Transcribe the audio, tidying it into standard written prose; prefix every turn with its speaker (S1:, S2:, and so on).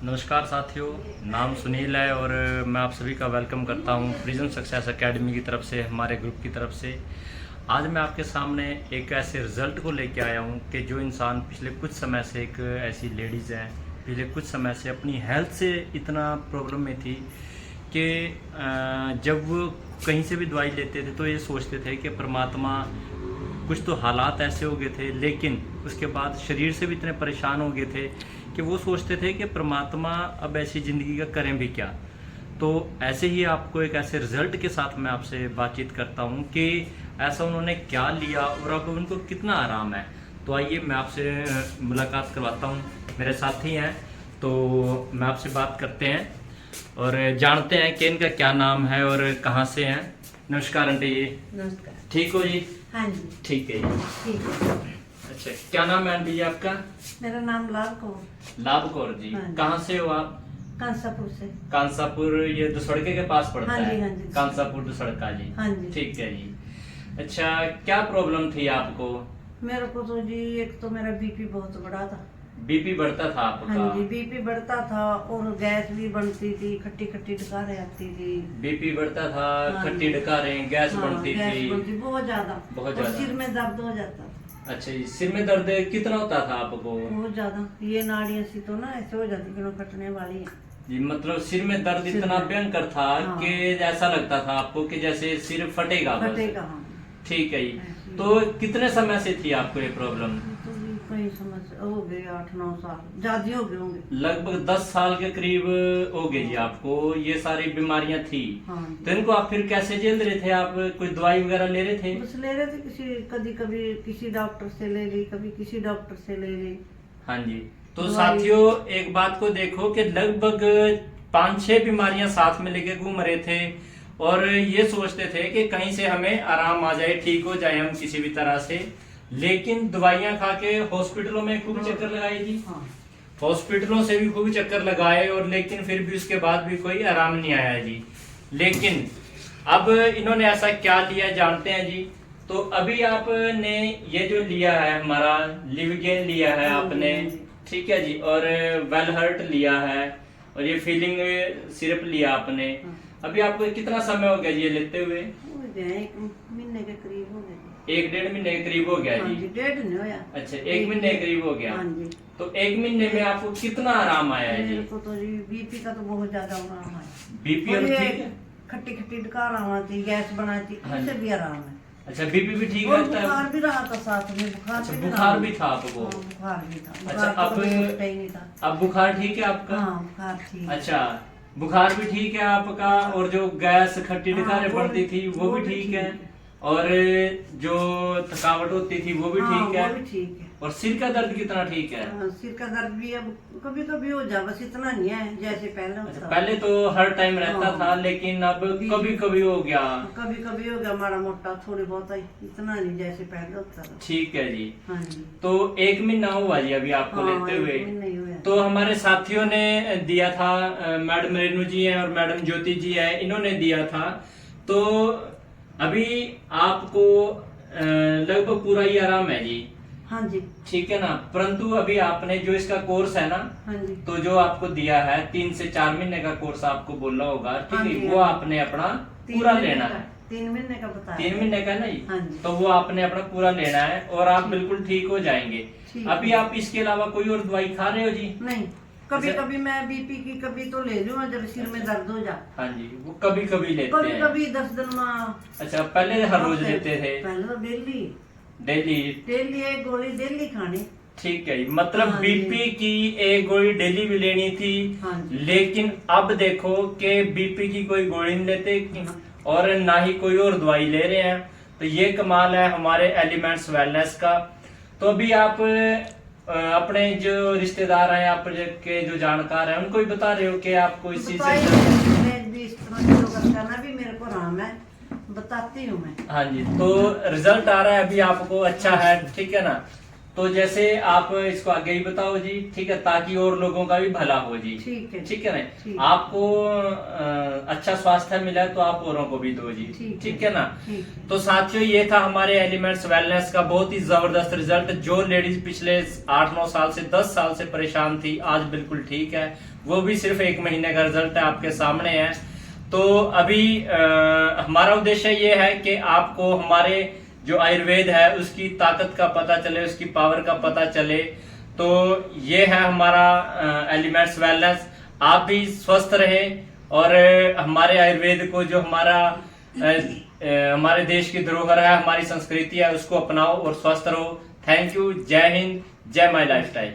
S1: नमस्कार साथियों, नाम सुनील है और मैं आप सभी का वेलकम करता हूं प्रिज्म सक्सेस एकेडमी की तरफ से, हमारे ग्रुप की तरफ से। आज मैं आपके सामने एक ऐसे रिज़ल्ट को लेके आया हूं कि जो इंसान पिछले कुछ समय से, एक ऐसी लेडीज़ हैं पिछले कुछ समय से अपनी हेल्थ से इतना प्रॉब्लम में थी कि जब वो कहीं से भी दवाई लेते थे तो ये सोचते थे कि परमात्मा, कुछ तो हालात ऐसे हो गए थे, लेकिन उसके बाद शरीर से भी इतने परेशान हो गए थे कि वो सोचते थे कि परमात्मा अब ऐसी ज़िंदगी का करें भी क्या। तो ऐसे ही आपको एक ऐसे रिज़ल्ट के साथ मैं आपसे बातचीत करता हूँ कि ऐसा उन्होंने क्या लिया और अब उनको कितना आराम है। तो आइए मैं आपसे मुलाकात करवाता हूँ, मेरे साथी हैं, तो मैं आपसे बात करते हैं और जानते हैं कि इनका क्या नाम है और कहाँ से हैं। नमस्कार आंटी जी।
S2: नमस्कार।
S1: ठीक हो जी?
S2: हाँ जी,
S1: ठीक है जी।
S2: ठीक है।
S1: अच्छा, क्या नाम है आंटी जी आपका?
S2: मेरा नाम लाल कौर।
S1: लाभ कौर जी।
S2: हाँ जी।
S1: कहाँ से हो आप?
S2: कांसापुर से।
S1: कांसापुर, ये दुसड़के के पास पड़ता
S2: हाँ जी,
S1: है?
S2: हाँ जी।
S1: कांसापुर दुसड़का जी।
S2: हाँ जी।
S1: ठीक है जी। अच्छा, क्या प्रॉब्लम थी आपको?
S2: मेरे को तो जी, एक तो मेरा बीपी बहुत बढ़ा था।
S1: बीपी बढ़ता था आपका?
S2: हाँ जी, बीपी बढ़ता था और गैस भी बनती थी, खट्टी खट्टी डकारें आती थी।
S1: बीपी बढ़ता था,
S2: हाँ
S1: खट्टी
S2: जी।
S1: डकारें, गैस
S2: हाँ,
S1: बनती
S2: गैस
S1: थी?
S2: बनती बहुत ज्यादा।
S1: बहुत
S2: और
S1: ज्यादा।
S2: सिर में दर्द हो जाता था।
S1: अच्छा जी, सिर में दर्द कितना होता था आपको?
S2: बहुत ज्यादा। ये नाड़ियाँ सी तो ना ऐसे हो जाती कि फटने वाली है।
S1: जी, मतलब सिर में दर्द
S2: सिर
S1: इतना
S2: में।
S1: भयंकर था
S2: हाँ।
S1: कि ऐसा लगता था आपको कि जैसे सिर फटेगा बस।
S2: फटेगा। हाँ।
S1: ठीक है जी।
S2: ऐसे ही।
S1: तो कितने समय से थी आपको ये प्रॉब्लम?
S2: तो जी कई समस्या हो गए, 8-9 साल ज्यादा हो गए होंगे।
S1: लगभग 10 साल के करीब हो गए जी आपको ये सारी बीमारियां थी।
S2: हाँ।
S1: तो इनको आप फिर कैसे झेल रहे थे? आप कोई दवाई वगैरह ले रहे थे?
S2: बस ले रहे थे, कभी कभी किसी डॉक्टर से ले ली, कभी किसी डॉक्टर से ले ली।
S1: हाँ जी। तो
S2: दवाई-
S1: साथियों, एक बात को देखो कि लगभग 5-6 बीमारियां साथ में लेके घूम रहे थे और ये सोचते थे कि कहीं से हमें आराम आ जाए, ठीक हो जाए हम किसी भी तरह से। लेकिन दवाइयां खा के हॉस्पिटलों में खूब चक्कर लगाए जी।
S2: हाँ।
S1: हॉस्पिटलों से भी खूब चक्कर लगाए और लेकिन फिर भी उसके बाद भी कोई आराम नहीं आया जी। लेकिन अब इन्होंने ऐसा क्या लिया जानते हैं जी। तो अभी आपने ये जो लिया है, हमारा लिविगेन लिया है
S2: हाँ जी,
S1: आपने,
S2: हाँ जी।
S1: ठीक है जी, और वेलहर्ट लिया है और ये फीलिंग सिरप लिया आपने।
S2: हाँ।
S1: अभी आपको कितना समय हो गया जी ये लेते हुए?
S2: हो गए 1 महीने के करीब हो गए।
S1: 1-1.5 महीने के करीब हो गया
S2: हाँ
S1: जी।
S2: जी, 1.5 नहीं होया।
S1: अच्छा, 1 महीने के करीब हो गया।
S2: हाँ जी।
S1: तो 1 महीने में आपको कितना आराम आया है
S2: मेरे
S1: जी?
S2: को तो जी बीपी का तो बहुत ज्यादा आराम है।
S1: बीपी
S2: और
S1: अब
S2: ये
S1: ठीक है?
S2: खट्टी खट्टी डकार आती, गैस बनाती,
S1: हाँ
S2: उससे
S1: जी।
S2: भी आराम है।
S1: अच्छा, बीपी भी ठीक
S2: और
S1: रहता है?
S2: बुखार भी रहा था साथ में। बुखार
S1: अच्छा,
S2: से
S1: बुखार भी था आपको?
S2: हाँ, बुखार भी था।
S1: अच्छा,
S2: बुखार तो
S1: अब-
S2: कभी छूटता ही नहीं था।
S1: अब बुखार ठीक है आपका?
S2: हाँ, बुखार ठीक।
S1: अच्छा, बुखार भी ठीक है आपका और जो गैस खट्टी
S2: हाँ,
S1: डकारें
S2: वो
S1: पड़ती
S2: भी-
S1: थी वो भी ठीक है और जो थकावट होती थी वो भी
S2: हाँ,
S1: ठीक है
S2: वो भी ठीक है।
S1: और सिर का दर्द कितना ठीक है?
S2: हाँ, सिर का दर्द भी अब कभी कभी हो जा, बस इतना नहीं है जैसे पहले
S1: अच्छा,
S2: होता था।
S1: पहले तो हर टाइम रहता
S2: हाँ।
S1: था लेकिन अब कभी कभी हो गया।
S2: कभी कभी हो गया माड़ा मोटा, थोड़ी बहुत आई, इतना नहीं जैसे पहले होता था।
S1: ठीक है जी।
S2: हाँ जी।
S1: तो 1 महीना हुआ जी अभी आपको
S2: हाँ,
S1: लेते हुए।
S2: नहीं हुआ।
S1: तो हमारे साथियों ने दिया था, मैडम रेनू जी हैं और मैडम ज्योति जी हैं, इन्होंने दिया था। तो अभी आपको लगभग पूरा ही आराम है जी।
S2: हाँ जी।
S1: ठीक है ना? परंतु अभी आपने जो इसका कोर्स है ना,
S2: हाँ जी।
S1: तो जो आपको दिया है 3 से 4 महीने का कोर्स आपको बोला होगा, ठीक
S2: हाँ
S1: है?
S2: जी,
S1: वो
S2: हाँ।
S1: आपने अपना
S2: 3
S1: पूरा
S2: महीने
S1: लेना
S2: का-
S1: है।
S2: 3 महीने का बताया।
S1: 3 महीने का है ना जी?
S2: हाँ जी।
S1: तो वो आपने अपना पूरा लेना है और आप बिल्कुल ठीक हो जाएंगे।
S2: ठीक
S1: अभी
S2: है।
S1: आप इसके अलावा कोई और दवाई खा रहे हो जी?
S2: नहीं, कभी
S1: अच्छा।
S2: कभी मैं बीपी की कभी तो ले लूँ जब सिर में दर्द हो जा।
S1: हाँ जी, वो कभी कभी लेते
S2: कभी
S1: हैं।
S2: कभी 10 दिन में।
S1: अच्छा, पहले हर रोज लेते थे?
S2: पहले तो डेली
S1: डेली?
S2: डेली एक गोली डेली खानी।
S1: ठीक है जी। मतलब
S2: हाँ जी।
S1: बीपी की एक गोली डेली भी लेनी थी।
S2: हाँ जी।
S1: लेकिन अब देखो कि बीपी की कोई गोली नहीं लेते और ना ही कोई और दवाई ले रहे हैं। तो ये कमाल है हमारे एलिमेंट्स वेलनेस का। तो अभी आप अपने जो रिश्तेदार हैं, आप के जो जानकार हैं, उनको भी बता रहे हो कि आपको इस चीज
S2: बताइए,
S1: से।
S2: मैं भी इस तरह की योगा करना भी मेरे को आराम है, बताती हूँ मैं।
S1: हाँ जी। तो रिजल्ट आ रहा है अभी आपको, अच्छा है, ठीक है ना? तो जैसे आप इसको आगे ही बताओ जी, ठीक है, ताकि और लोगों का भी भला हो जी।
S2: ठीक है,
S1: ठीक है ना,
S2: ठीक।
S1: आपको अच्छा स्वास्थ्य मिला है तो आप औरों को भी दो जी। ठीक है ना।
S2: ठीक।
S1: तो साथियों, ये था हमारे एलिमेंट्स वेलनेस का बहुत ही जबरदस्त रिजल्ट। जो लेडीज पिछले 8-9 साल से 10 साल से परेशान थी, आज बिल्कुल ठीक है। वो भी सिर्फ 1 महीने का रिजल्ट है, आपके सामने है। तो अभी हमारा उद्देश्य ये है कि आपको हमारे जो आयुर्वेद है उसकी ताकत का पता चले, उसकी पावर का पता चले। तो ये है हमारा एलिमेंट्स वेलनेस। आप भी स्वस्थ रहे और हमारे आयुर्वेद को, जो हमारे देश की धरोहर है, हमारी संस्कृति है, उसको अपनाओ और स्वस्थ रहो। Thank you. जय हिंद, जय माई लाइफस्टाइल।